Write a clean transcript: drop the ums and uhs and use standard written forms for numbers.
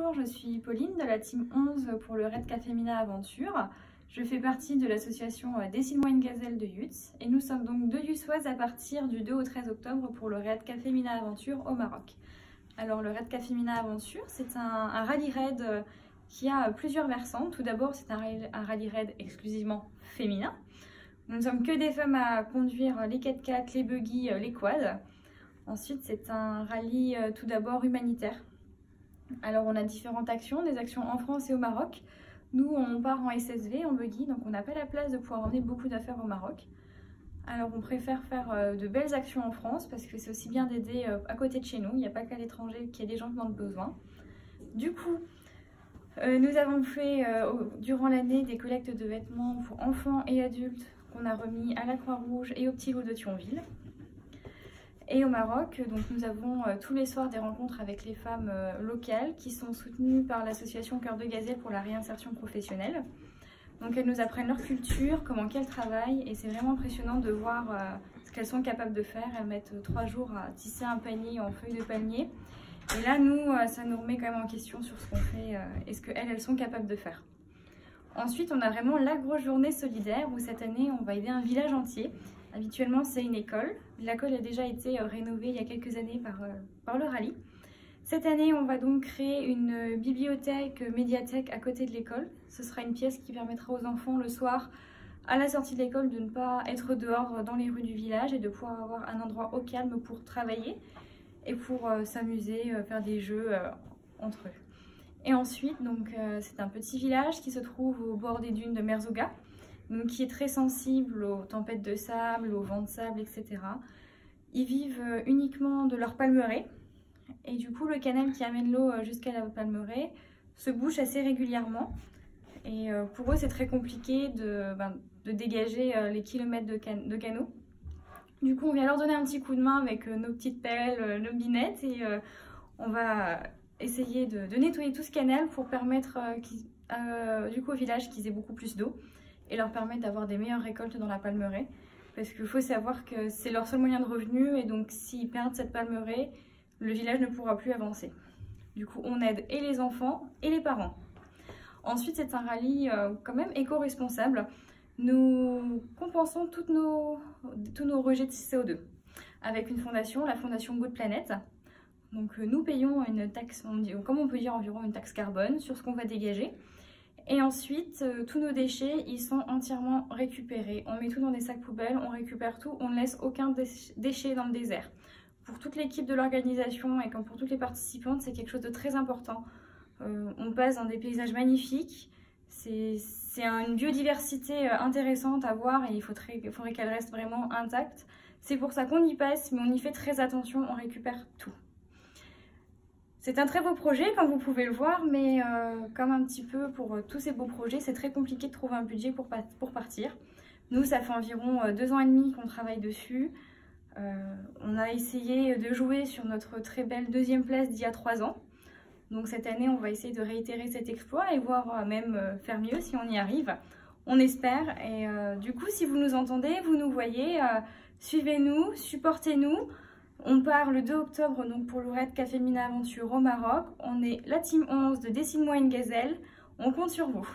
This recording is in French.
Bonjour, je suis Pauline de la team 11 pour le Redcaf Femina Aventure. Je fais partie de l'association Dessine-moi une gazelle de Yutz et nous sommes donc de Yussoise à partir du 2 au 13 octobre pour le Redcaf Femina Aventure au Maroc. Alors le Redcaf Femina Aventure, c'est un rallye-raid qui a plusieurs versants. Tout d'abord, c'est un rallye-raid exclusivement féminin. Nous ne sommes que des femmes à conduire les 4x4, les buggy, les quads. Ensuite, c'est un rallye tout d'abord humanitaire. Alors on a différentes actions, des actions en France et au Maroc. Nous on part en SSV, en buggy, donc on n'a pas la place de pouvoir emmener beaucoup d'affaires au Maroc. Alors on préfère faire de belles actions en France parce que c'est aussi bien d'aider à côté de chez nous. Il n'y a pas qu'à l'étranger qu'il y a des gens qui en ont besoin. Du coup, nous avons fait durant l'année des collectes de vêtements pour enfants et adultes qu'on a remis à la Croix-Rouge et au Petit Loup de Thionville. Et au Maroc, donc nous avons tous les soirs des rencontres avec les femmes locales qui sont soutenues par l'association Cœur de Gazelle pour la réinsertion professionnelle. Donc elles nous apprennent leur culture, comment qu'elles travaillent et c'est vraiment impressionnant de voir ce qu'elles sont capables de faire. Elles mettent 3 jours à tisser un panier en feuilles de palmier. Et là, nous, ça nous remet quand même en question sur ce qu'on fait et ce qu'elles sont capables de faire. Ensuite, on a vraiment la grosse journée solidaire où cette année, on va aider un village entier. Habituellement, c'est une école. L'école a déjà été rénovée il y a quelques années par le rallye. Cette année, on va donc créer une bibliothèque, médiathèque à côté de l'école. Ce sera une pièce qui permettra aux enfants le soir, à la sortie de l'école, de ne pas être dehors dans les rues du village et de pouvoir avoir un endroit au calme pour travailler et pour s'amuser, faire des jeux entre eux. Et ensuite, c'est un petit village qui se trouve au bord des dunes de Merzouga. Donc, qui est très sensible aux tempêtes de sable, aux vents de sable, etc. Ils vivent uniquement de leur palmeraie. Et du coup, le canal qui amène l'eau jusqu'à la palmeraie se bouche assez régulièrement. Et pour eux, c'est très compliqué de dégager les kilomètres de canaux. Du coup, on vient leur donner un petit coup de main avec nos petites pelles, nos binettes. Et on va essayer de nettoyer tout ce canal pour permettre du coup, au village qu'ils aient beaucoup plus d'eau. Et leur permettre d'avoir des meilleures récoltes dans la palmeraie. Parce qu'il faut savoir que c'est leur seul moyen de revenu et donc s'ils perdent cette palmeraie, le village ne pourra plus avancer. Du coup, on aide et les enfants et les parents. Ensuite, c'est un rallye quand même éco-responsable. Nous compensons tous nos rejets de CO2 avec une fondation, la fondation Good Planet. Donc nous payons une taxe, comme on peut dire environ une taxe carbone sur ce qu'on va dégager. Et ensuite, tous nos déchets, ils sont entièrement récupérés. On met tout dans des sacs poubelles, on récupère tout, on ne laisse aucun déchet dans le désert. Pour toute l'équipe de l'organisation et comme pour toutes les participantes, c'est quelque chose de très important. On passe dans des paysages magnifiques, c'est une biodiversité intéressante à voir et il faudrait qu'elle reste vraiment intacte. C'est pour ça qu'on y passe, mais on y fait très attention, on récupère tout. C'est un très beau projet, comme vous pouvez le voir, mais comme un petit peu pour tous ces beaux projets, c'est très compliqué de trouver un budget pour partir. Nous, ça fait environ 2 ans et demi qu'on travaille dessus. On a essayé de jouer sur notre très belle 2e place d'il y a 3 ans. Donc cette année, on va essayer de réitérer cet exploit et voir même faire mieux si on y arrive. On espère. Et du coup, si vous nous entendez, vous nous voyez, suivez-nous, supportez-nous. On part le 2 octobre donc pour le Redcaf Femina Aventure au Maroc. On est la team 11 de Dessine-moi une gazelle. On compte sur vous.